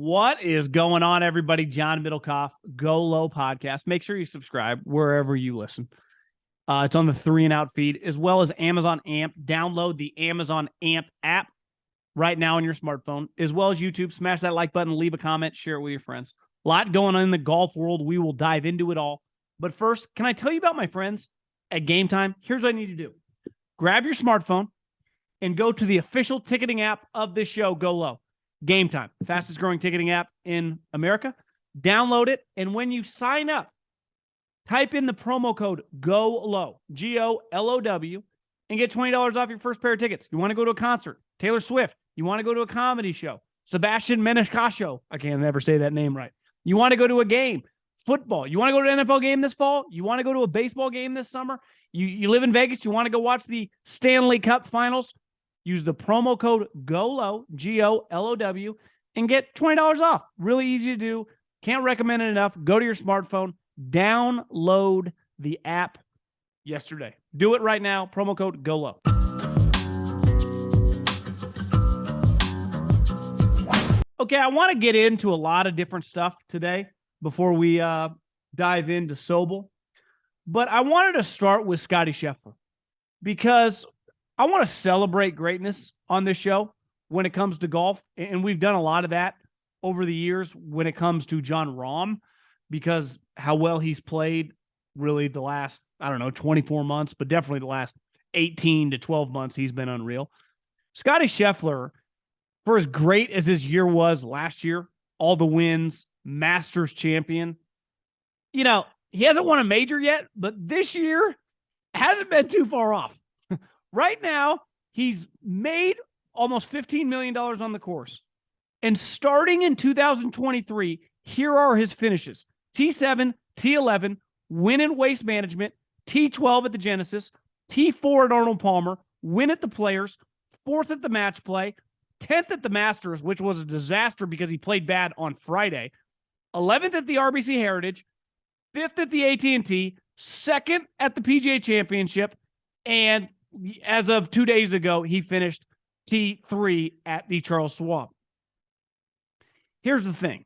What is going on, everybody? John Middlekauff, Go Low Podcast. Make sure you subscribe wherever you listen. It's on the 3 and Out feed, as well as Amazon AMP. Download the Amazon AMP app right now on your smartphone, as well as YouTube. Smash that like button, leave a comment, share it with your friends. A lot going on in the golf world. We will dive into it all. But first, can I tell you about my friends at Gametime? Here's what I need to do. Grab your smartphone and go to the official ticketing app of this show, Go Low. Gametime, fastest growing ticketing app in America. Download it, and when you sign up, type in the promo code GOLOW, GOLOW, and get $20 off your first pair of tickets. You want to go to a concert, Taylor Swift. You want to go to a comedy show, Sebastian Maniscalco. I can never say that name right. You want to go to a game, football. You want to go to an NFL game this fall? You want to go to a baseball game this summer? You live in Vegas. You want to go watch the Stanley Cup Finals? Use the promo code GOLOW, GOLOW, and get $20 off. Really easy to do. Can't recommend it enough. Go to your smartphone. Download the app yesterday. Do it right now. Promo code GOLOW. Okay, I want to get into a lot of different stuff today before we dive into Sobel. But I wanted to start with Scottie Scheffler because I want to celebrate greatness on this show when it comes to golf. And we've done a lot of that over the years when it comes to Jon Rahm, because how well he's played really the last, 24 months, but definitely the last 18 to 12 months, he's been unreal. Scottie Scheffler, for as great as his year was last year, all the wins, Masters champion, he hasn't won a major yet, but this year hasn't been too far off. Right now, he's made almost $15 million on the course. And starting in 2023, here are his finishes. T7, T11, win in Waste Management, T12 at the Genesis, T4 at Arnold Palmer, win at the Players, 4th at the Match Play, 10th at the Masters, which was a disaster because he played bad on Friday, 11th at the RBC Heritage, 5th at the AT&T, 2nd at the PGA Championship, and as of 2 days ago, he finished T3 at the Charles Schwab. Here's the thing.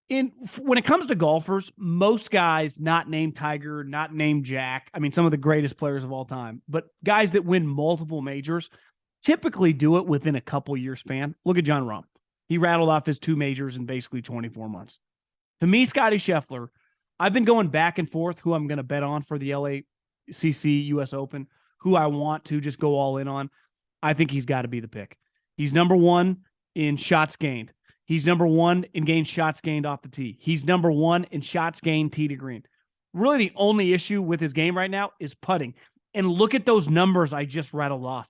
When it comes to golfers, most guys not named Tiger, not named Jack, some of the greatest players of all time, but guys that win multiple majors typically do it within a couple year span. Look at Jon Rahm. He rattled off his 2 majors in basically 24 months. To me, Scottie Scheffler, I've been going back and forth who I'm going to bet on for the LACC US Open, who I want to just go all in on. I think he's got to be the pick. He's number 1 in shots gained. He's number 1 in shots gained off the tee. He's number 1 in shots gained tee to green. Really, the only issue with his game right now is putting. And look at those numbers I just rattled off.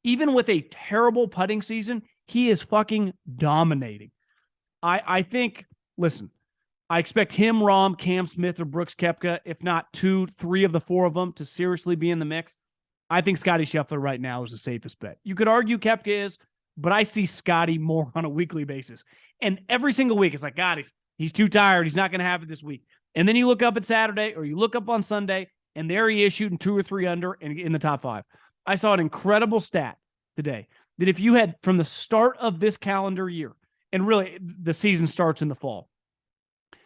Even with a terrible putting season, he is fucking dominating. I think, listen, I expect him, Rahm, Cam Smith, or Brooks Koepka, if not 2, 3 of the 4 of them, to seriously be in the mix. I think Scottie Scheffler right now is the safest bet. You could argue Koepka is, but I see Scottie more on a weekly basis. And every single week, it's like, God, he's too tired. He's not going to have it this week. And then you look up at Saturday or you look up on Sunday, and there he is shooting 2 or 3 under and in the top 5. I saw an incredible stat today that if you had, from the start of this calendar year, and really the season starts in the fall,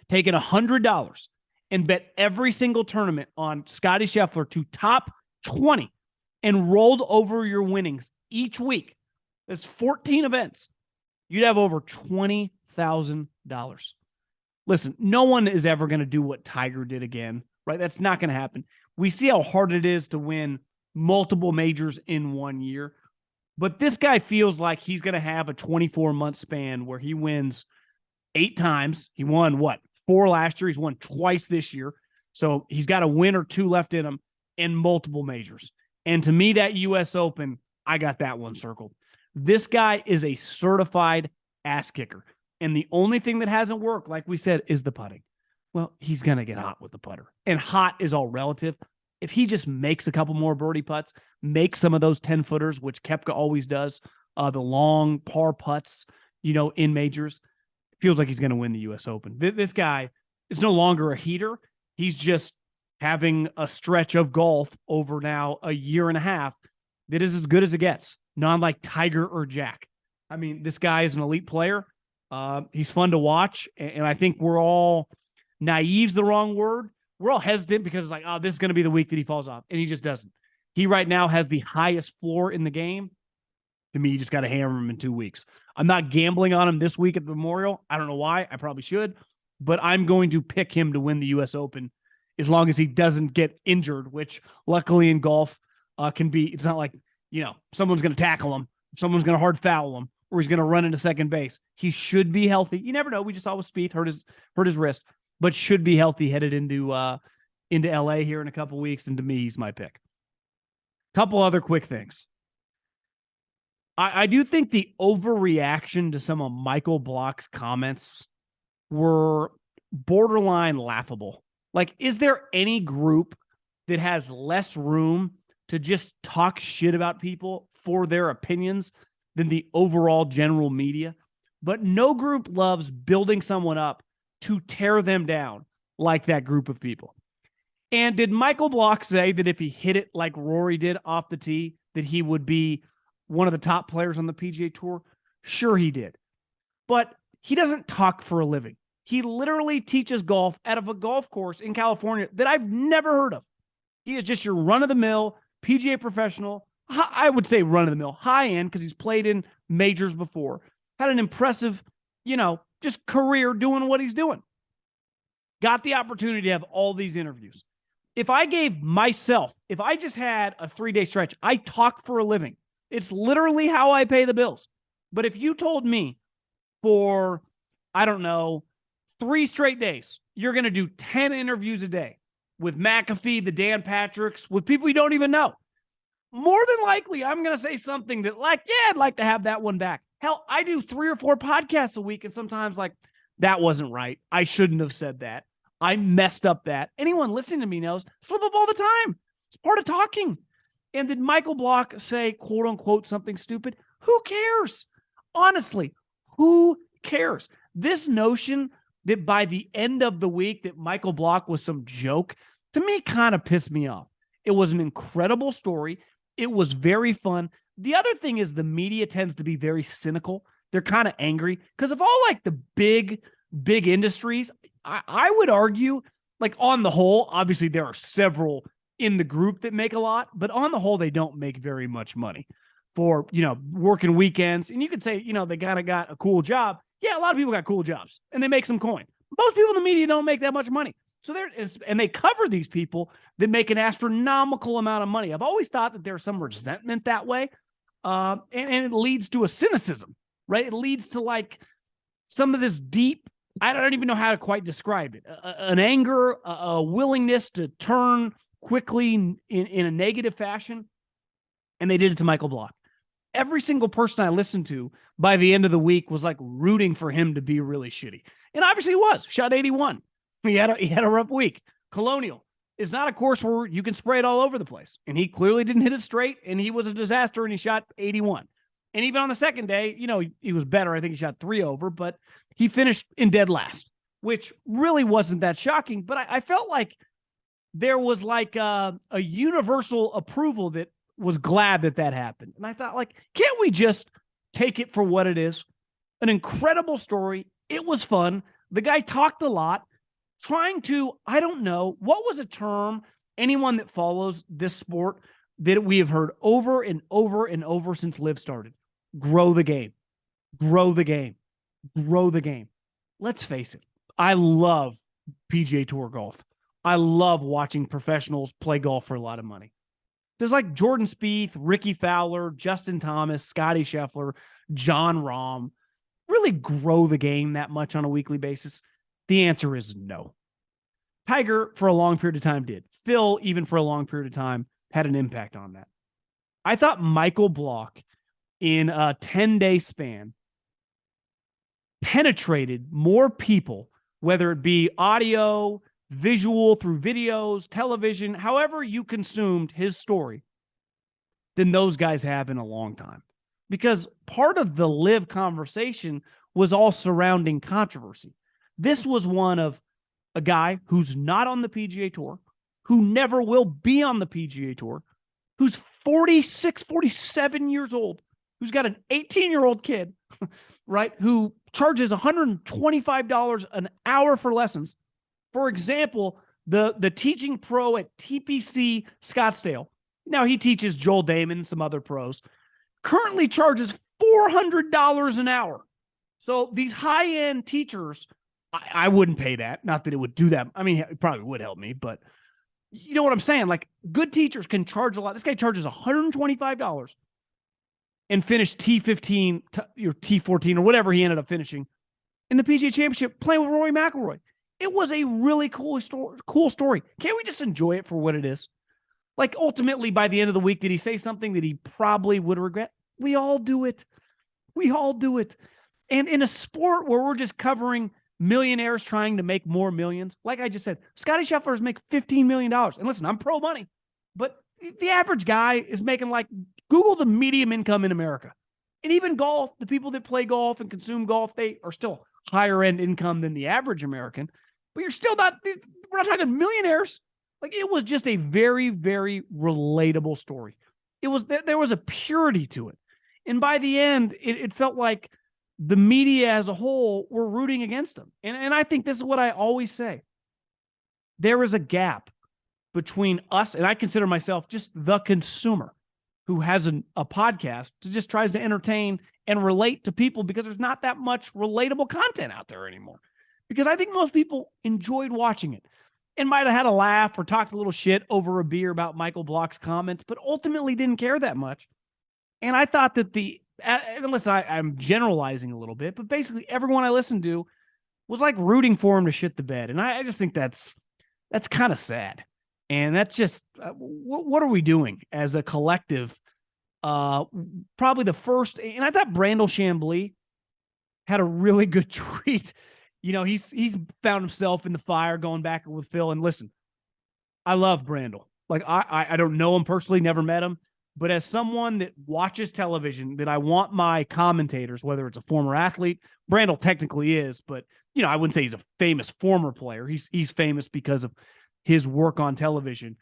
taken $100 and bet every single tournament on Scottie Scheffler to top 20 and rolled over your winnings each week, that's 14 events, you'd have over $20,000. Listen, no one is ever going to do what Tiger did again, right? That's not going to happen. We see how hard it is to win multiple majors in 1 year, but this guy feels like he's going to have a 24-month span where he wins 8 times. He won, 4 last year. He's won twice this year. So he's got a win or 2 left in him in multiple majors. And to me, that U.S. Open, I got that one circled. This guy is a certified ass kicker. And the only thing that hasn't worked, like we said, is the putting. Well, he's going to get hot with the putter. And hot is all relative. If he just makes a couple more birdie putts, makes some of those 10-footers, which Koepka always does, the long par putts, in majors, feels like he's going to win the U.S. Open. This guy is no longer a heater. He's just having a stretch of golf over now a year and a half that is as good as it gets, not like Tiger or Jack. This guy is an elite player. He's fun to watch, and I think we're all naive's the wrong word. We're all hesitant because it's like, oh, this is going to be the week that he falls off, and he just doesn't. He right now has the highest floor in the game. To me, you just got to hammer him in 2 weeks. I'm not gambling on him this week at the Memorial. I don't know why. I probably should, but I'm going to pick him to win the U.S. Open as long as he doesn't get injured, which luckily in golf can be. It's not like, someone's going to tackle him, someone's going to hard foul him, or he's going to run into second base. He should be healthy. You never know. We just saw with Spieth hurt his wrist, but should be healthy headed into LA here in a couple weeks. And to me, he's my pick. Couple other quick things. I do think the overreaction to some of Michael Block's comments were borderline laughable. Like, is there any group that has less room to just talk shit about people for their opinions than the overall general media? But no group loves building someone up to tear them down like that group of people. And did Michael Block say that if he hit it like Rory did off the tee, that he would be one of the top players on the PGA Tour? Sure, he did. But he doesn't talk for a living. He literally teaches golf out of a golf course in California that I've never heard of. He is just your run-of-the-mill PGA professional. I would say run-of-the-mill, high-end, because he's played in majors before. Had an impressive, just career doing what he's doing. Got the opportunity to have all these interviews. If I just had a 3-day stretch, I talk for a living. It's literally how I pay the bills. But if you told me for, 3 straight days, you're going to do 10 interviews a day with McAfee, the Dan Patricks, with people you don't even know, more than likely, I'm going to say something that I'd like to have that one back. Hell, I do 3 or 4 podcasts a week, and sometimes that wasn't right. I shouldn't have said that. I messed up that. Anyone listening to me knows, slip up all the time. It's part of talking. And did Michael Block say, quote unquote, something stupid? Who cares? Honestly, who cares? This notion that by the end of the week that Michael Block was some joke, to me, kind of pissed me off. It was an incredible story. It was very fun. The other thing is the media tends to be very cynical. They're kind of angry because of all the big industries, I would argue, on the whole, obviously there are several in the group that make a lot, but on the whole, they don't make very much money for, working weekends. And you could say, they kind of got a cool job. Yeah, a lot of people got cool jobs and they make some coin. Most people in the media don't make that much money. So and they cover these people that make an astronomical amount of money. I've always thought that there's some resentment that way. And it leads to a cynicism, right? It leads to some of this deep, I don't even know how to quite describe it. An anger, a willingness to turn quickly in a negative fashion. And they did it to Michael Block. Every single person I listened to by the end of the week was rooting for him to be really shitty. And obviously he was. Shot 81. He had a rough week. Colonial is not a course where you can spray it all over the place. And he clearly didn't hit it straight. And he was a disaster and he shot 81. And even on the second day, he was better. I think he shot 3 over, but he finished in dead last, which really wasn't that shocking. But I felt like there was a universal approval that was glad that happened. And I thought, can't we just take it for what it is? An incredible story. It was fun. The guy talked a lot, trying to, I don't know, what was a term anyone that follows this sport that we have heard over and over and over since Liv started? Grow the game. Grow the game. Grow the game. Let's face it. I love PGA Tour golf. I love watching professionals play golf for a lot of money. There's Jordan Spieth, Ricky Fowler, Justin Thomas, Scottie Scheffler, Jon Rahm. Really grow the game that much on a weekly basis? The answer is no. Tiger, for a long period of time, did. Phil, even for a long period of time, had an impact on that. I thought Michael Block, in a 10-day span, penetrated more people, whether it be audio, visual, through videos, television, however you consumed his story, than those guys have in a long time. Because part of the Liv conversation was all surrounding controversy. This was one of a guy who's not on the PGA Tour, who never will be on the PGA Tour, who's 46, 47 years old, who's got an 18-year-old kid, right, who charges $125 an hour for lessons. For example, the teaching pro at TPC Scottsdale, now he teaches Joel Damon and some other pros, currently charges $400 an hour. So these high-end teachers, I wouldn't pay that. Not that it would do that. I mean, it probably would help me, but you know what I'm saying? Like, good teachers can charge a lot. This guy charges $125 and finished T15 or T14 or whatever he ended up finishing in the PGA Championship playing with Rory McIlroy. It was a really cool story. Can't we just enjoy it for what it is? Like, ultimately, by the end of the week, did he say something that he probably would regret? We all do it. We all do it. And in a sport where we're just covering millionaires trying to make more millions, like I just said, Scottie Scheffler is making $15 million. And listen, I'm pro money, but the average guy is making, like, Google the medium income in America. And even golf, the people that play golf and consume golf, they are still higher end income than the average American. But you're still not, we're not talking millionaires. Like, it was just a very, very relatable story. There was a purity to it. And by the end, it felt like the media as a whole were rooting against him. And I think this is what I always say. There is a gap between us, and I consider myself just the consumer who has a podcast that just tries to entertain and relate to people, because there's not that much relatable content out there anymore. Because I think most people enjoyed watching it and might have had a laugh or talked a little shit over a beer about Michael Block's comments, but ultimately didn't care that much. And I thought that and listen, I'm generalizing a little bit, but basically everyone I listened to was like rooting for him to shit the bed. And I just think that's kind of sad. And that's just, what are we doing as a collective? Probably the first, and I thought Brandel Chambly had a really good tweet. You know, he's found himself in the fire going back with Phil. And listen, I love Brandel. Like, I don't know him personally, never met him. But as someone that watches television, that I want my commentators, whether it's a former athlete, Brandel technically is, but, you know, I wouldn't say he's a famous former player. He's famous because of his work on television.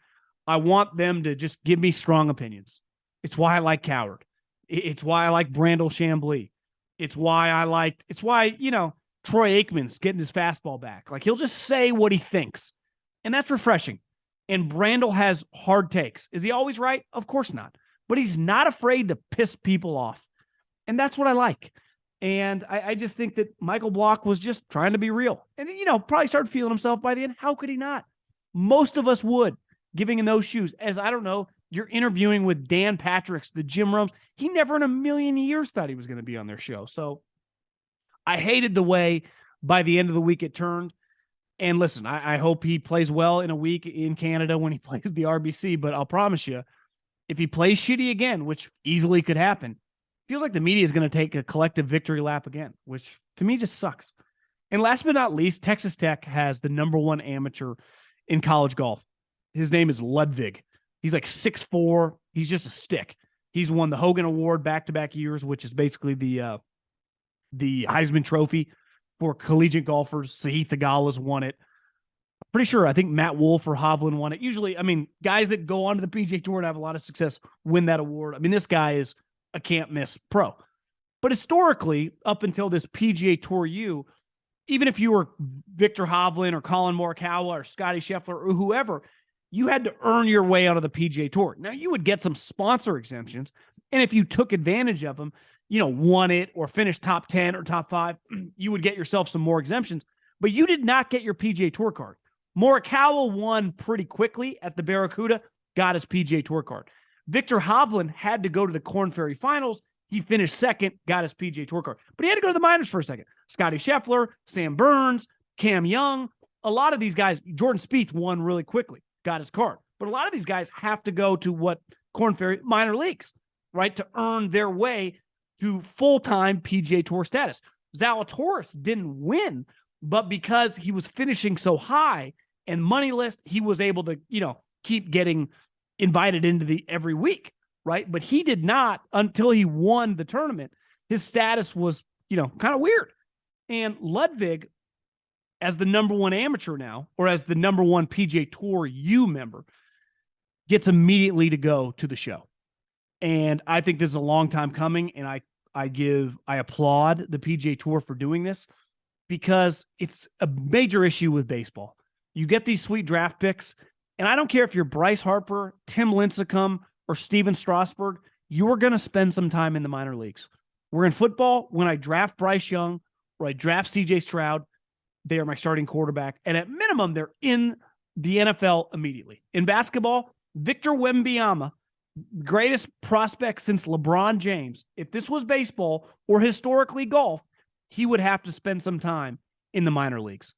I want them to just give me strong opinions. It's why I like Coward. It's why I like Brandel Chambly. It's why, you know, Troy Aikman's getting his fastball back. Like, he'll just say what he thinks. And that's refreshing. And Brandel has hard takes. Is he always right? Of course not. But he's not afraid to piss people off. And that's what I like. And I just think that Michael Block was just trying to be real. And, you know, probably started feeling himself by the end. How could he not? Most of us would, giving in those shoes. As, I don't know, you're interviewing with Dan Patricks, the Jim Romes. He never in a million years thought he was going to be on their show. So I hated the way by the end of the week it turned. And listen, I hope he plays well in a week in Canada when he plays the RBC. But I'll promise you, if he plays shitty again, which easily could happen, feels like the media is going to take a collective victory lap again, which to me just sucks. And last but not least, Texas Tech has the #1 amateur in college golf. His name is Ludvig. He's like 6'4". He's just a stick. He's won the Hogan Award back-to-back years, which is basically the Heisman Trophy for collegiate golfers. Sahith Theegala's won it. Pretty sure, I think Matt Wolff or Hovland won it. Usually, I mean, guys that go on to the PGA Tour and have a lot of success win that award. I mean, this guy is a can't-miss pro. But historically, up until this PGA Tour U, even if you were Victor Hovland or Colin Morikawa or Scottie Scheffler or whoever, you had to earn your way out of the PGA Tour. Now, you would get some sponsor exemptions, and if you took advantage of them, you know, won it or finished top 10 or top 5, you would get yourself some more exemptions, but you did not get your PGA Tour card. Morikawa won pretty quickly at the Barracuda, got his PGA Tour card. Victor Hovland had to go to the Korn Ferry Finals. He finished second, got his PGA Tour card, but he had to go to the minors for a second. Scottie Scheffler, Sam Burns, Cam Young, a lot of these guys, Jordan Spieth won really quickly, got his card. But a lot of these guys have to go to what Korn Ferry minor leagues, right, to earn their way to full-time PGA Tour status. Zalatoris didn't win, but because he was finishing so high and money list, he was able to, you know, keep getting invited into the every week, right? But he did not until he won the tournament. His status was, you know, kind of weird. And Ludvig, as the #1 amateur now, or as the #1 PGA Tour U member, gets immediately to go to the show. And I think this is a long time coming, and I applaud the PGA Tour for doing this because it's a major issue with baseball. You get these sweet draft picks, and I don't care if you're Bryce Harper, Tim Lincecum, or Steven Strasburg, you are going to spend some time in the minor leagues. Where in football, when I draft Bryce Young or I draft CJ Stroud, they are my starting quarterback. And at minimum, they're in the NFL immediately. In basketball, Victor Wembanyama, greatest prospect since LeBron James. If this was baseball or historically golf, he would have to spend some time in the minor leagues.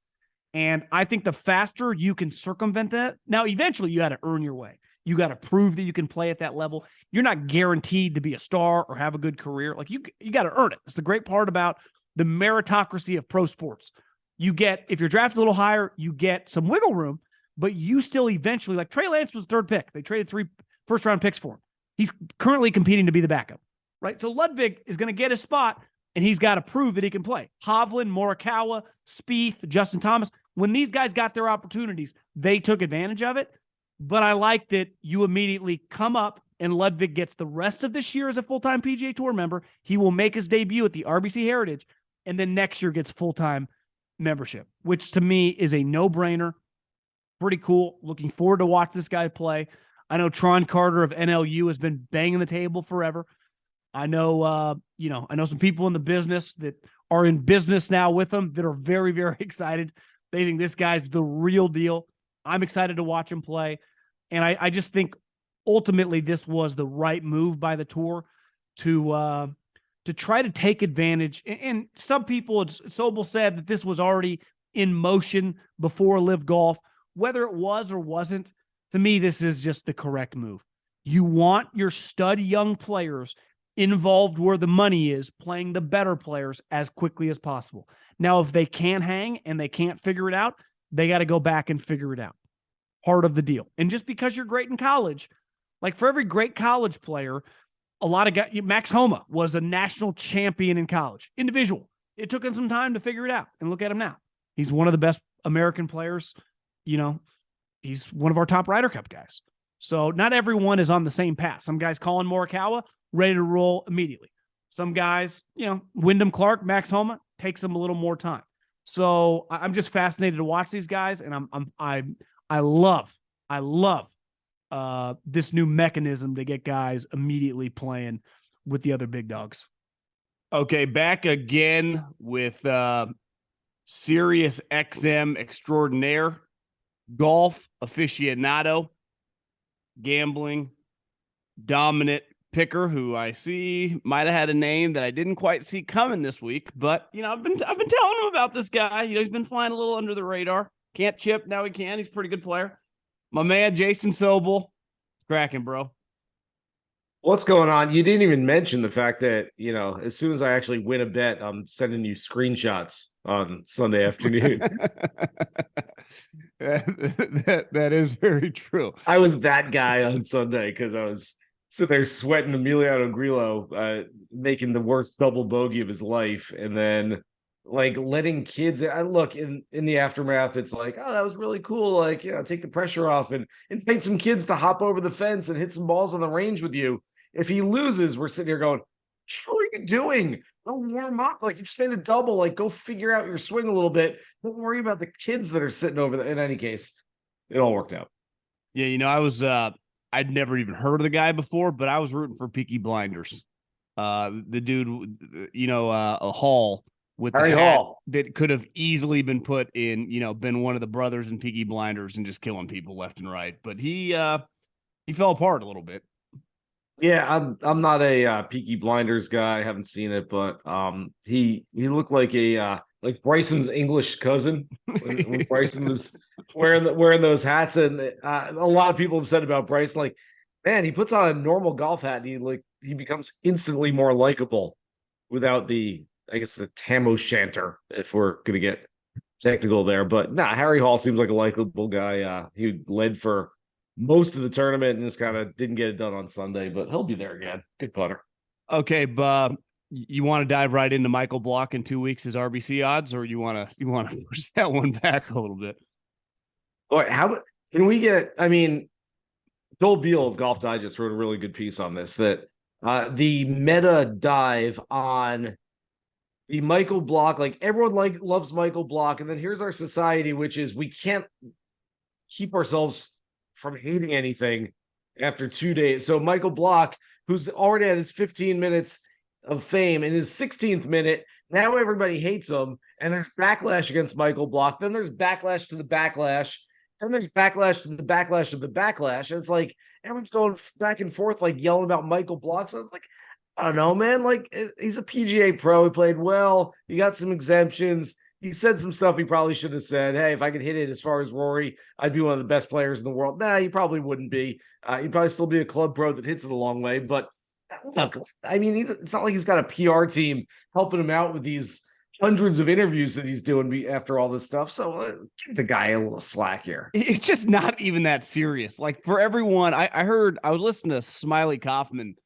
And I think the faster you can circumvent that, now eventually you got to earn your way. You got to prove that you can play at that level. You're not guaranteed to be a star or have a good career. Like you got to earn it. It's the great part about the meritocracy of pro sports. You get, if you're drafted a little higher, you get some wiggle room, but you still eventually, like Trey Lance was third pick. They traded 3 first-round picks for him. He's currently competing to be the backup, right? So Ludvig is going to get his spot, and he's got to prove that he can play. Hovland, Morikawa, Spieth, Justin Thomas, when these guys got their opportunities, they took advantage of it. But I like that you immediately come up and Ludvig gets the rest of this year as a full-time PGA Tour member. He will make his debut at the RBC Heritage, and then next year gets full-time membership, which to me is a no-brainer. Pretty cool. Looking forward to watch this guy play. I know Tron Carter of NLU has been banging the table forever. I know, I know some people in the business that are in business now with him that are very, very excited. They think this guy's the real deal. I'm excited to watch him play. And I just think ultimately this was the right move by the tour to try to take advantage. And some people, Sobel said that this was already in motion before Live Golf. Whether it was or wasn't, to me, this is just the correct move. You want your stud young players involved where the money is, playing the better players as quickly as possible. Now, if they can't hang and they can't figure it out, they got to go back and figure it out. Part of the deal. And just because you're great in college, like for every great college player, a lot of guys, Max Homa was a national champion in college, individual. It took him some time to figure it out, and look at him now. He's one of the best American players. He's one of our top Ryder Cup guys. So not everyone is on the same path. Some guys, Colin Morikawa, ready to roll immediately. Some guys, Wyndham Clark, Max Homa, takes them a little more time. So I'm just fascinated to watch these guys, and I love this new mechanism to get guys immediately playing with the other big dogs. Okay, back again with Sirius XM extraordinaire, golf aficionado, gambling dominant picker, who I see might have had a name that I didn't quite see coming this week, but I've been telling him about this guy. He's been flying a little under the radar. Can't chip, now he can. He's a pretty good player. My man, Jason Sobel. Cracking, bro. What's going on? You didn't even mention the fact that, as soon as I actually win a bet, I'm sending you screenshots on Sunday afternoon. that is very true. I was that guy on Sunday because I was sitting there sweating Emiliano Grillo, making the worst double bogey of his life. And then like letting kids, I look in the aftermath, it's like, oh, that was really cool. Like, take the pressure off and invite some kids to hop over the fence and hit some balls on the range with you. If he loses, we're sitting here going, how are you doing? Don't warm up. Like, you just made a double. Like, go figure out your swing a little bit. Don't worry about the kids that are sitting over there. In any case, it all worked out. Yeah, I was I'd never even heard of the guy before, but I was rooting for Peaky Blinders. The dude, a Hall with Harry the hat Hall that could have easily been put in, been one of the brothers in Peaky Blinders and just killing people left and right. But he fell apart a little bit. Yeah, I'm not a Peaky Blinders guy. I haven't seen it, but he looked like like Bryson's English cousin when Bryson was wearing those hats. And a lot of people have said about Bryson, like, man, he puts on a normal golf hat and he becomes instantly more likable without the tam o'shanter, if we're gonna get technical there. But Harry Hall seems like a likable guy. He led for most of the tournament and just kind of didn't get it done on Sunday, but he'll be there again. Good putter. Okay, Bob, you want to dive right into Michael Block in 2 weeks as RBC odds, or you want to push that one back a little bit? Boy, how can we get? I mean, Joel Beal of Golf Digest wrote a really good piece on this. That the meta dive on the Michael Block. Like everyone loves Michael Block, and then here's our society, which is we can't keep ourselves from hating anything after 2 days. So Michael Block, who's already at his 15 minutes of fame, in his 16th minute, now everybody hates him, and there's backlash against Michael Block. Then there's backlash to the backlash. Then there's backlash to the backlash of the backlash. And it's like everyone's going back and forth, like yelling about Michael Block. So it's like, I don't know, man. Like he's a PGA pro. He played well. He got some exemptions. He said some stuff he probably should have said. Hey, if I could hit it as far as Rory, I'd be one of the best players in the world. Nah, he probably wouldn't be. He'd probably still be a club pro that hits it a long way. But look, I mean, it's not like he's got a PR team helping him out with these hundreds of interviews that he's doing after all this stuff. So give the guy a little slack here. It's just not even that serious. Like for everyone, I was listening to Smiley Kaufman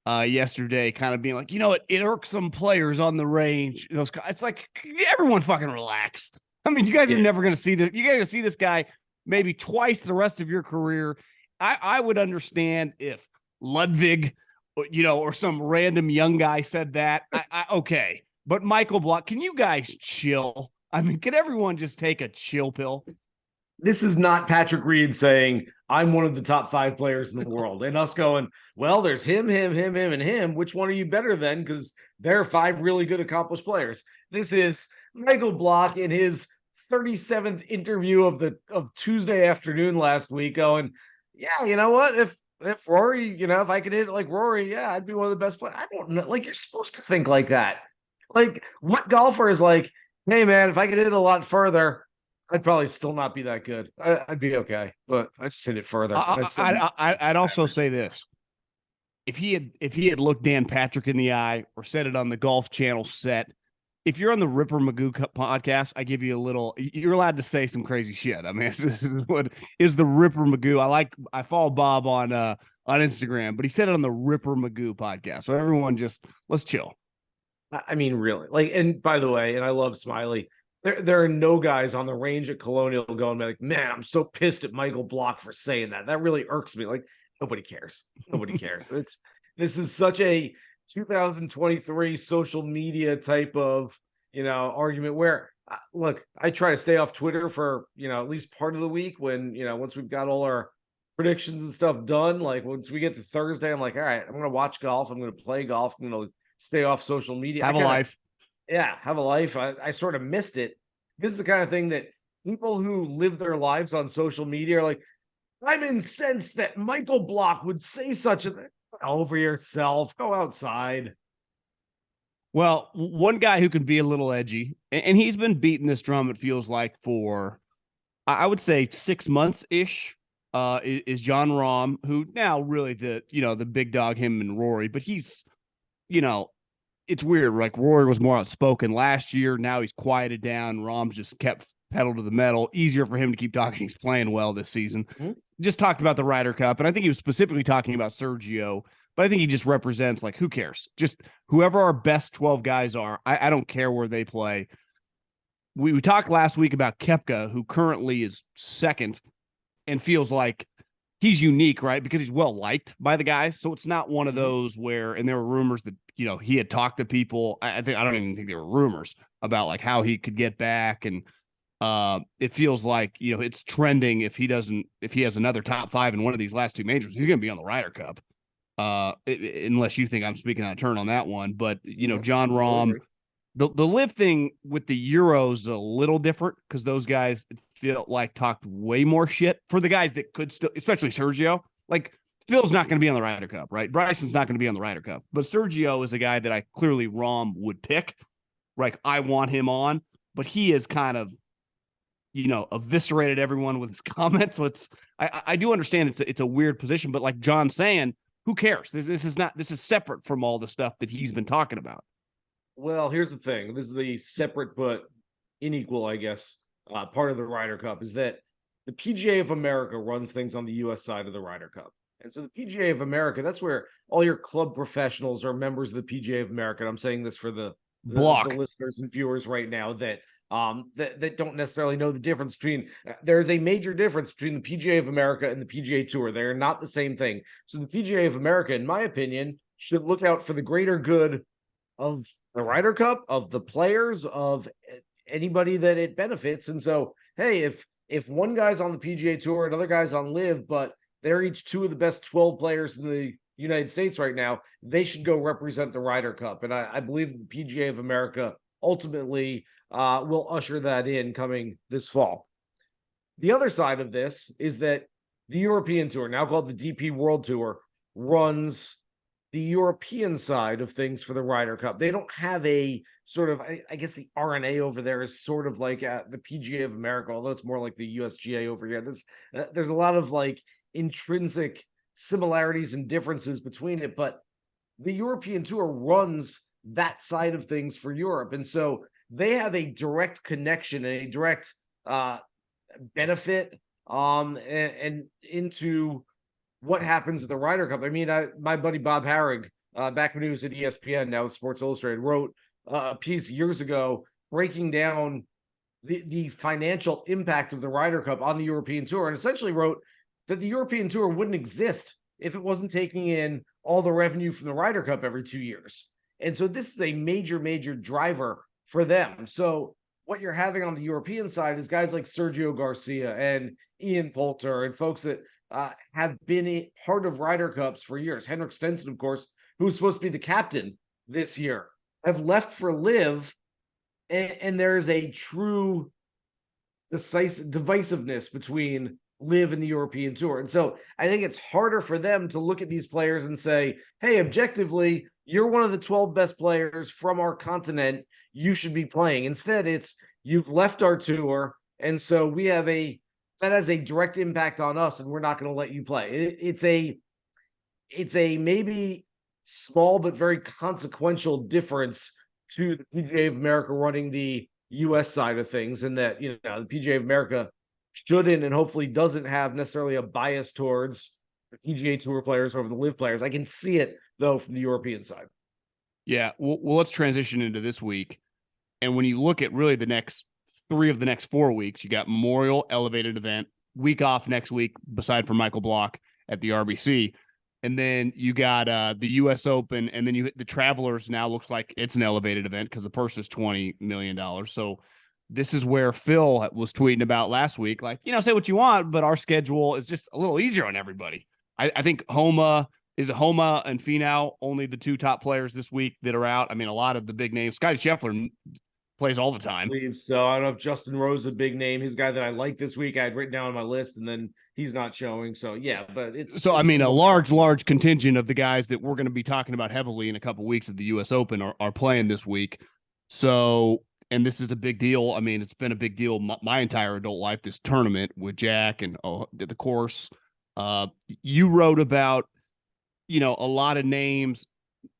yesterday, kind of being like, it irks some players on the range. It's like everyone fucking relax. I mean, you guys are never going to see this. You got to see this guy maybe twice the rest of your career. I would understand if Ludvig, or some random young guy said that. Okay. But Michael Block, can you guys chill? I mean, can everyone just take a chill pill? This is not Patrick Reed saying, I'm one of the top 5 players in the world. And us going, well, there's him, and him. Which one are you better than? Because there are 5 really good, accomplished players. This is Michael Block in his 37th interview of Tuesday afternoon last week going, yeah, you know what? If Rory, if I could hit it like Rory, yeah, I'd be one of the best players. I don't know. Like, you're supposed to think like that. Like, what golfer is like, hey, man, if I could hit it a lot further, I'd probably still not be that good. I'd be okay, but I just hit it further. I'd also say this: if he had looked Dan Patrick in the eye or said it on the Golf Channel set, if you're on the Ripper Magoo podcast, I give you a little. You're allowed to say some crazy shit. I mean, this is what is the Ripper Magoo. I follow Bob on Instagram, but he said it on the Ripper Magoo podcast. So everyone, just let's chill. I mean, really, like, and by the way, and I love Smiley. There are no guys on the range at Colonial going like, man, I'm so pissed at Michael Block for saying that. That really irks me. Like, nobody cares. Nobody cares. This is such a 2023 social media type of, argument where, look, I try to stay off Twitter for, at least part of the week when, once we've got all our predictions and stuff done, like once we get to Thursday, I'm like, all right, I'm going to watch golf. I'm going to play golf. I'm going to stay off social media. Have a life. Yeah, have a life. I sort of missed it. This is the kind of thing that people who live their lives on social media are like, I'm incensed that Michael Block would say such a thing. Over yourself. Go outside. Well, one guy who can be a little edgy, and he's been beating this drum, it feels like, for, I would say, 6 months-ish, is Jon Rahm, who now really the big dog, him and Rory, but he's, it's weird. Like Rory was more outspoken last year. Now he's quieted down. Rahm's just kept pedal to the metal. Easier for him to keep talking. He's playing well this season. Mm-hmm. Just talked about the Ryder Cup, and I think he was specifically talking about Sergio, but I think he just represents, like, who cares? Just whoever our best 12 guys are, I don't care where they play. We talked last week about Koepka, who currently is second and feels like he's unique, right? Because he's well liked by the guys. So it's not one of those where, and there were rumors that, he had talked to people. I don't even think there were rumors about like how he could get back. And it feels like, it's trending. If he has another top 5 in one of these last 2 majors, he's going to be on the Ryder Cup. Unless you think I'm speaking out of turn on that one, but Jon Rahm, the live thing with the Euros is a little different because those guys feel like talked way more shit for the guys that could still, especially Sergio. Like Phil's not going to be on the Ryder Cup, right? Bryson's not going to be on the Ryder Cup, but Sergio is a guy that I clearly Rahm would pick. Like I want him on, but he is kind of, eviscerated everyone with his comments. So I do understand it's a weird position, but like John's saying, who cares? This is separate from all the stuff that he's been talking about. Well, here's the thing. This is the separate but unequal, I guess, part of the Ryder Cup is that the PGA of America runs things on the U.S. side of the Ryder Cup. And so the PGA of America, that's where all your club professionals are members of the PGA of America. And I'm saying this for the listeners and viewers right now that don't necessarily know the difference between. There's a major difference between the PGA of America and the PGA Tour. They're not the same thing. So the PGA of America, in my opinion, should look out for the greater good of the Ryder Cup, of the players, of anybody that it benefits. And so, hey, if one guy's on the PGA Tour, another guy's on Live, but they're each two of the best 12 players in the United States right now, they should go represent the Ryder Cup. And I believe the PGA of America ultimately will usher that in coming this fall. The other side of this is that the European Tour, now called the DP World Tour, runs the European side of things for the Ryder Cup. They don't have a sort of, I guess the RNA over there is sort of like the PGA of America, although it's more like the USGA over here. There's a lot of like intrinsic similarities and differences between it, but the European Tour runs that side of things for Europe. And so they have a direct connection and a direct benefit and into what happens at the Ryder Cup. I mean, my buddy Bob Harrig, back when he was at ESPN, now Sports Illustrated, wrote a piece years ago breaking down the financial impact of the Ryder Cup on the European Tour, and essentially wrote that the European Tour wouldn't exist if it wasn't taking in all the revenue from the Ryder Cup every 2 years. And so this is a major, major driver for them. So what you're having on the European side is guys like Sergio Garcia and Ian Poulter and folks that have been a part of Ryder Cups for years. Henrik Stenson, of course, who's supposed to be the captain this year, have left for Live, and there's a true divisiveness between Live and the European Tour. And so I think it's harder for them to look at these players and say, hey, objectively, you're one of the 12 best players from our continent. You should be playing. Instead, it's you've left our tour, and so we have that has a direct impact on us, and we're not going to let you play. It's a maybe small but very consequential difference to the PGA of America running the U.S. side of things, and that, you know, the PGA of America shouldn't and hopefully doesn't have necessarily a bias towards the PGA Tour players over the Live players. I can see it, though, from the European side. Yeah, well, let's transition into this week. And when you look at really the next 3 of the next 4 weeks, you got Memorial Elevated Event, week off next week, beside for Michael Block at the RBC. And then you got the U.S. Open, and then the Travelers now looks like it's an elevated event because the purse is $20 million. So this is where Phil was tweeting about last week, like, you know, say what you want, but our schedule is just a little easier on everybody. I think Homa and Finau only the 2 top players this week that are out. I mean, a lot of the big names. Scottie Scheffler plays all the time. So I don't know if Justin Rose is a big name. He's a guy that I like this week. I had written down on my list, and then he's not showing. So yeah, but it's I mean, a large contingent of the guys that we're going to be talking about heavily in a couple of weeks at the U.S. Open are playing this week. So, and this is a big deal. I mean, it's been a big deal my entire adult life, this tournament with Jack and the course. You wrote about, you know, a lot of names,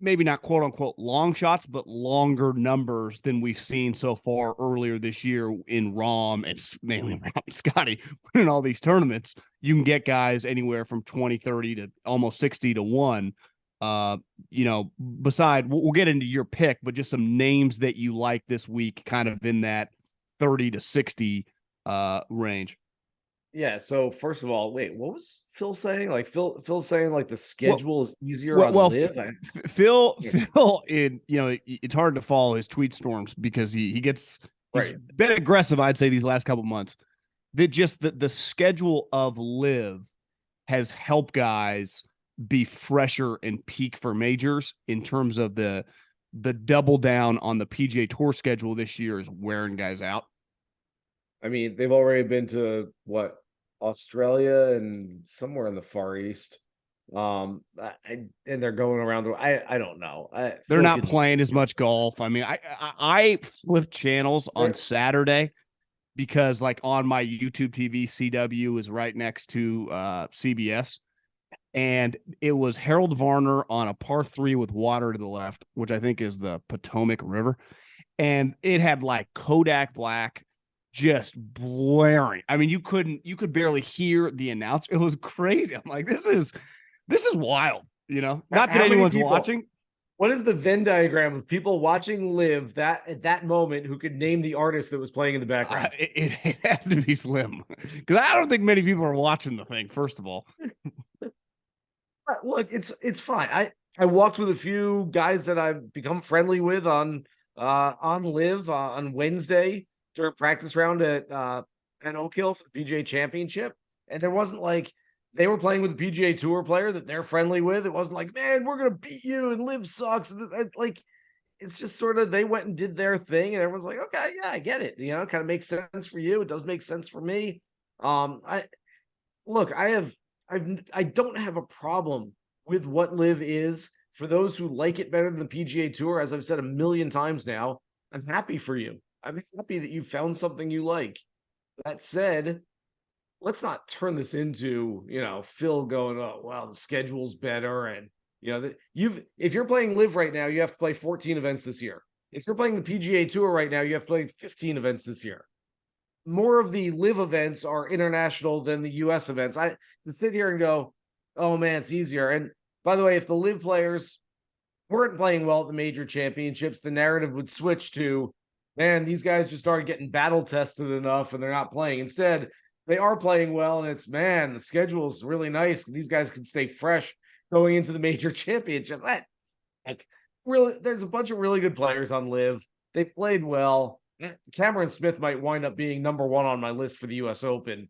maybe not quote unquote long shots, but longer numbers than we've seen so far earlier this year in Rahm and mainly Rahm and Scottie in all these tournaments. You can get guys anywhere from 20, 30 to almost 60 to 1. You know, beside, we'll get into your pick, but just some names that you like this week, kind of in that 30 to 60 range. Yeah. So first of all, wait, what was Phil saying? Like Phil saying like the schedule is easier on Live. Phil, you know, it's hard to follow his tweet storms because he's been aggressive, I'd say, these last couple of months. That just the schedule of Live has helped guys be fresher and peak for majors in terms of the double down on the PGA Tour schedule this year is wearing guys out. I mean, they've already been to Australia and somewhere in the Far East. And they're going around. I don't know. They're not playing as much golf. I mean, I flipped channels on Saturday because, like, on my YouTube TV, CW is right next to CBS. And it was Harold Varner on a par 3 with water to the left, which I think is the Potomac River. And it had like Kodak Black just blaring. I mean, you could barely hear the announcer. It was crazy. I'm like, this is wild, you know, not that anyone's watching. What is the Venn diagram of people watching Live that at that moment who could name the artist that was playing in the background? It had to be slim because I don't think many people are watching the thing, first of all. Look, it's fine. I walked with a few guys that I've become friendly with on Live on Wednesday during practice round at Oak Hill for the PGA Championship, and there wasn't like they were playing with a PGA Tour player that they're friendly with. It wasn't like, man, we're gonna beat you and Live sucks. Like it's just sort of they went and did their thing, and everyone's like, okay, yeah, I get it. It kind of makes sense for you. It does make sense for me. I look, I don't have a problem with what Live is. For those who like it better than the PGA Tour, as I've said a million times now, I'm happy for you. I'm happy that you found something you like. That said, let's not turn this into, Phil going, oh, well, the schedule's better. And, if you're playing Live right now, you have to play 14 events this year. If you're playing the PGA Tour right now, you have to play 15 events this year. More of the Live events are international than the US events. I to sit here and go, oh man, it's easier. And by the way, if the Live players weren't playing well at the major championships, the narrative would switch to, man, these guys just started getting battle tested enough and they're not playing. Instead, they are playing well, and it's, man, the schedule is really nice. These guys can stay fresh going into the major championship. Really, there's a bunch of really good players on Live. They played well. Cameron Smith might wind up being number one on my list for the US Open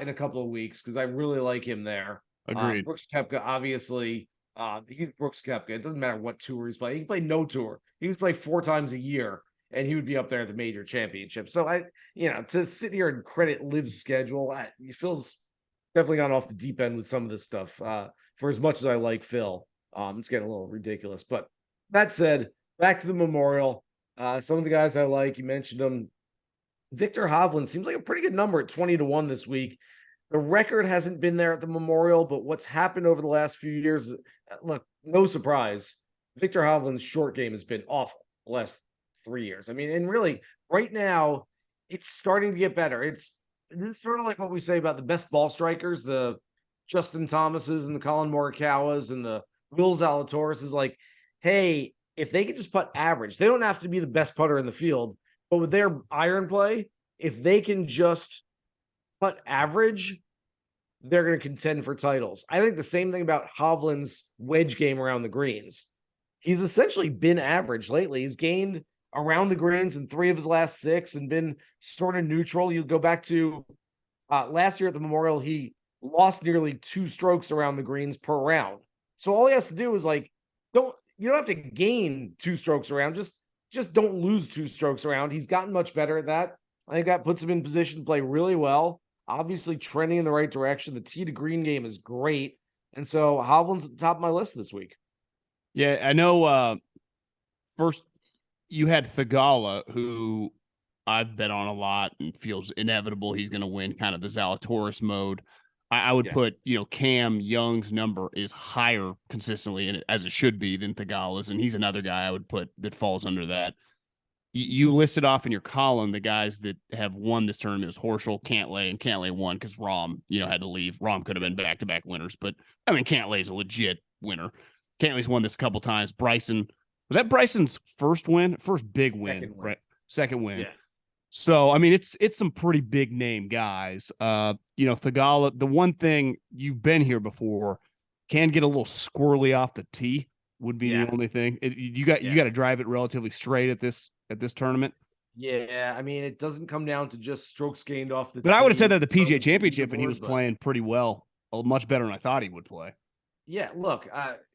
in a couple of weeks because I really like him there. Agreed. Brooks Koepka, obviously, he's Brooks Koepka. It doesn't matter what tour he's playing. He can play no tour. He can play 4 times a year, and he would be up there at the major championship. So to sit here and credit Liv's schedule, it feels definitely gone off the deep end with some of this stuff. For as much as I like Phil, it's getting a little ridiculous. But that said, back to the Memorial. Some of the guys I like, you mentioned them. Victor Hovland seems like a pretty good number at 20-1 this week. The record hasn't been there at the Memorial, but what's happened over the last few years, look, no surprise. Victor Hovland's short game has been awful the last 3 years. I mean, and really, right now, it's starting to get better. It's sort of like what we say about the best ball strikers, the Justin Thomases and the Colin Morikawas and the Will Zalatoris is like, hey, if they can just putt average, they don't have to be the best putter in the field, but with their iron play, if they can just putt average, they're going to contend for titles. I think the same thing about Hovland's wedge game around the greens. He's essentially been average lately. He's gained around the greens in 3 of his last 6 and been sort of neutral. You go back to last year at the Memorial, he lost nearly 2 strokes around the greens per round. So all he has to do is you don't have to gain 2 strokes around. Just don't lose 2 strokes around. He's gotten much better at that. I think that puts him in position to play really well. Obviously trending in the right direction. The tee to green game is great. And so Hovland's at the top of my list this week. Yeah, I know. First, you had Thigala, who I've bet on a lot and feels inevitable he's going to win kind of the Zalatoris mode. I would put, Cam Young's number is higher consistently as it should be than Thigala's, and he's another guy I would put that falls under that. You listed off in your column the guys that have won this tournament is Horschel, Cantlay, and Cantlay won because Rahm, had to leave. Rahm could have been back-to-back winners, but I mean, Cantlay's a legit winner. Cantlay's won this a couple times. Bryson, was that Bryson's first win? First big win, right? Second win. Yeah. So, I mean, it's some pretty big name guys. Thigala, the one thing you've been here before, can get a little squirrely off the tee would be the only thing. You got to drive it relatively straight at this tournament. Yeah, I mean, it doesn't come down to just strokes gained off the tee. But I would have said that the PGA Championship, and he was playing pretty well, much better than I thought he would play. Yeah, look,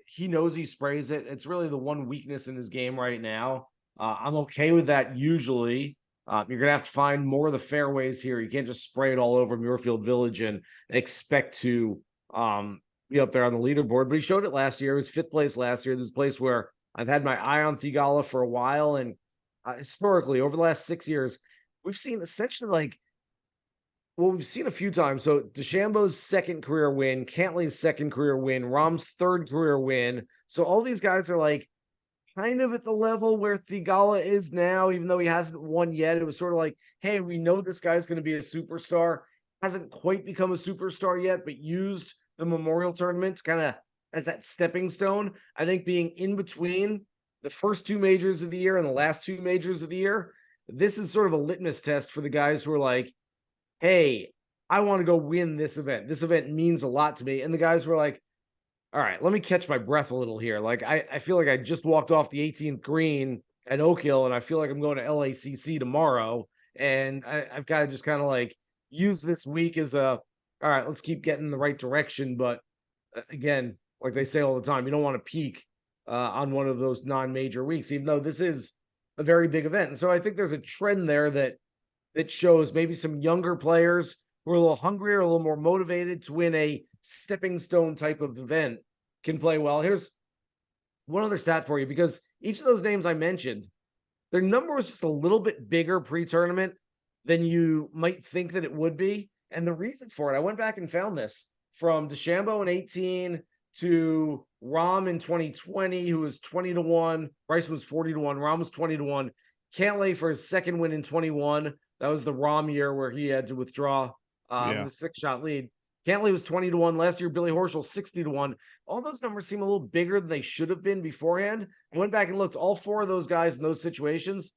he knows he sprays it. It's really the one weakness in his game right now. I'm okay with that usually. You're going to have to find more of the fairways here. You can't just spray it all over Muirfield Village and expect to be up there on the leaderboard. But he showed it last year. It was 5th place last year. This is a place where I've had my eye on Thigala for a while. And historically, over the last 6 years, we've seen essentially we've seen a few times. So DeChambeau's second career win, Cantlay's second career win, Rahm's third career win. So all these guys are kind of at the level where Thigala is now, even though he hasn't won yet. It was sort of like, hey, we know this guy's going to be a superstar. Hasn't quite become a superstar yet, but used the Memorial Tournament kind of as that stepping stone. I think being in between the first 2 majors of the year and the last 2 majors of the year, this is sort of a litmus test for the guys who are like, hey, I want to go win this event. This event means a lot to me. And the guys were like, all right, let me catch my breath a little here. Like I feel like I just walked off the 18th green at Oak Hill, and I feel like I'm going to LACC tomorrow. And I've got to just kind of like use this week as all right, let's keep getting in the right direction. But again, like they say all the time, you don't want to peak on one of those non-major weeks, even though this is a very big event. And so I think there's a trend there that shows maybe some younger players who are a little hungrier, a little more motivated to win a stepping stone type of event can play well. Here's one other stat for you, because each of those names I mentioned, their number was just a little bit bigger pre-tournament than you might think that it would be. And the reason for it, I went back and found this from DeChambeau in 18 to Rahm in 2020, who was 20-1. Bryson was 40-1. Rahm was 20-1. Cantlay for his second win in 21. That was the Rahm year where he had to withdraw the 6-shot lead. Cantlay was 20-1 last year. Billy Horschel 60-1. All those numbers seem a little bigger than they should have been beforehand. I went back and looked. All four of those guys in those situations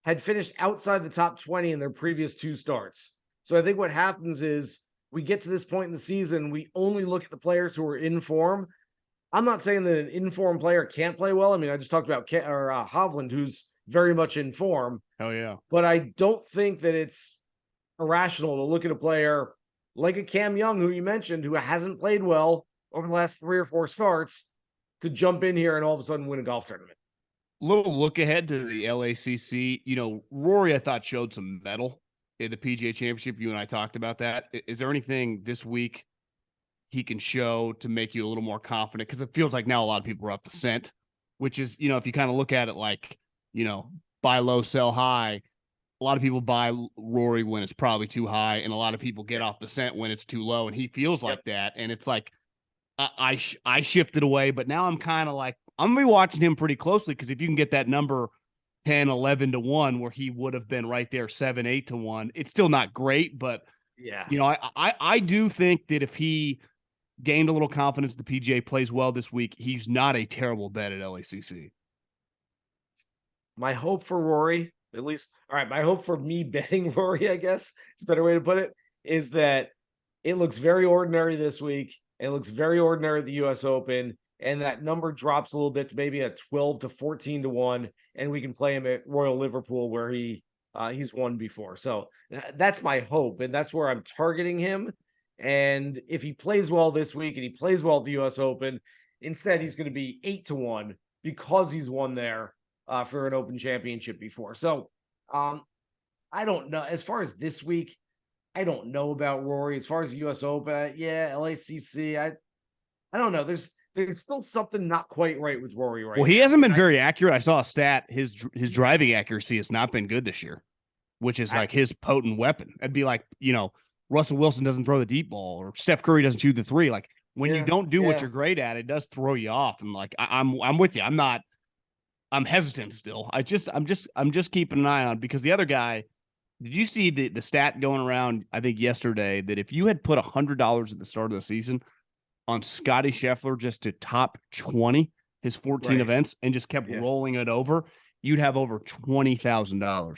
had finished outside the top 20 in their previous two starts. So I think what happens is we get to this point in the season, we only look at the players who are in form. I'm not saying that an in-form player can't play well. I mean, I just talked about Hovland, who's very much in form. Oh, yeah. But I don't think that it's irrational to look at a player like a Cam Young, who you mentioned, who hasn't played well over the last 3 or 4 starts, to jump in here and all of a sudden win a golf tournament. Little look ahead to the LACC. You know, Rory, I thought, showed some mettle in the PGA Championship. You and I talked about that. Is there anything this week he can show to make you a little more confident? Because it feels like now a lot of people are off the scent, which is, you know, if you kind of look at it like, you know, buy low, sell high, a lot of people buy Rory when it's probably too high, and a lot of people get off the scent when it's too low, and he feels like that. And it's like, I shifted away, but now I'm kind of like, I'm going to be watching him pretty closely, because if you can get that number 10, 11-1, where he would have been right there, 7, 8-1, it's still not great, but yeah, you know, I do think that if he gained a little confidence, the PGA plays well this week, he's not a terrible bet at LACC. My hope for Rory, at least, all right, my hope for me betting Rory, I guess it's a better way to put it, is that it looks very ordinary this week. It looks very ordinary at the US Open, and that number drops a little bit to maybe a 12 to 14-1, and we can play him at Royal Liverpool, where he's won before. So that's my hope, and that's where I'm targeting him. And if he plays well this week and he plays well at the US Open, instead he's going to be 8-1 because he's won there for an Open Championship before. So I don't know. As far as this week, I don't know about Rory. As far as US Open, LACC, I don't know. There's still something not quite right with Rory right now. Well, he hasn't been very accurate. I saw a stat. His driving accuracy has not been good this year, which is like his potent weapon. It'd be like, you know, Russell Wilson doesn't throw the deep ball, or Steph Curry doesn't shoot the three. Like when you don't do what you're great at, it does throw you off. And like I'm with you. I'm hesitant still. I'm just keeping an eye on, because the other guy. Did you see the stat going around, I think yesterday, that if you had put $100 at the start of the season on Scottie Scheffler just to top 20 his 14 events and just kept rolling it over, you'd have over $20,000. Sure.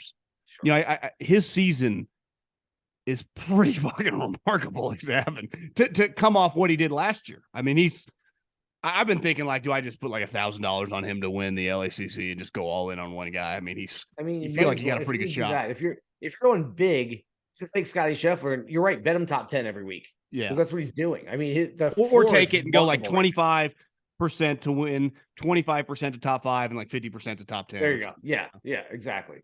You know, his season is pretty fucking remarkable. He's having to come off what he did last year. I mean, I've been thinking, like, do I just put like $1,000 on him to win the LACC and just go all in on one guy? I mean, you feel like you got a pretty good shot. If you're going big, just take Scottie Scheffler. You're right. Bet him top 10 every week. Yeah, because that's what he's doing. I mean, or take it and go like 25% to win, 25% to top 5, and like 50% to top 10. There you go. Yeah, exactly.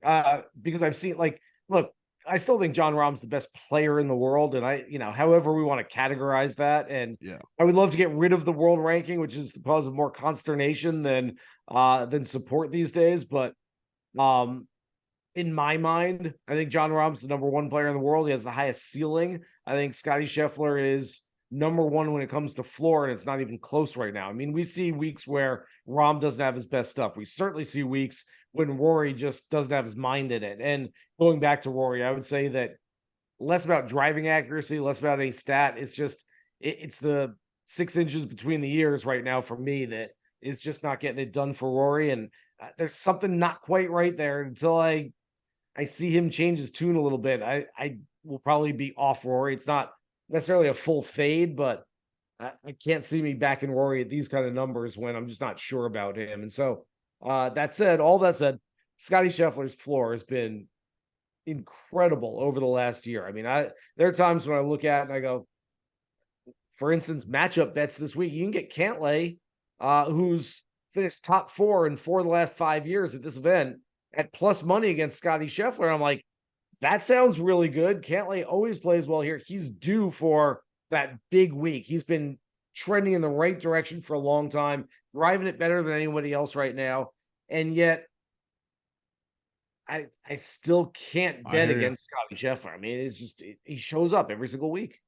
Because I've seen, like, look, I still think Jon Rahm's the best player in the world, and however we want to categorize that, and I would love to get rid of the world ranking, which is the cause of more consternation than support these days. But in my mind, I think Jon Rahm's the number 1 player in the world. He has the highest ceiling. I think Scottie Scheffler is number 1 when it comes to floor, and it's not even close right now. I mean, we see weeks where Rahm doesn't have his best stuff. We certainly see weeks when Rory just doesn't have his mind in it. And going back to Rory, I would say that less about driving accuracy, less about a stat. It's just, it's the 6 inches between the ears right now for me that is just not getting it done for Rory. And there's something not quite right there. Until I see him change his tune a little bit, I will probably be off Rory. It's not necessarily a full fade, but I can't see me backing Rory at these kind of numbers when I'm just not sure about him. And so, all that said, Scottie Scheffler's floor has been incredible over the last year. I mean, there are times when I look at it and I go, for instance, matchup bets this week. You can get Cantlay, who's finished top 4 in 4 of the last 5 years at this event, at plus money against Scottie Scheffler. I'm like, that sounds really good. Cantlay always plays well here. He's due for that big week. He's been trending in the right direction for a long time, driving it better than anybody else right now. And yet, I still can't bet against Scottie Scheffler. I mean, it's just he shows up every single week.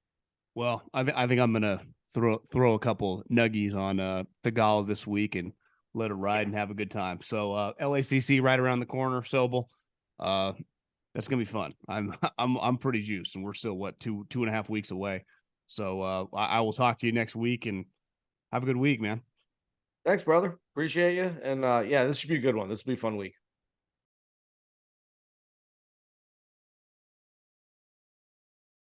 Well, I think I'm gonna throw a couple nuggies on Thagala this week and let it ride and have a good time. So LACC right around the corner, Sobel. That's gonna be fun. I'm pretty juiced, and we're still 2.5 weeks away. So I will talk to you next week, and have a good week, man. Thanks, brother. Appreciate you. And yeah, this should be a good one. This will be a fun week.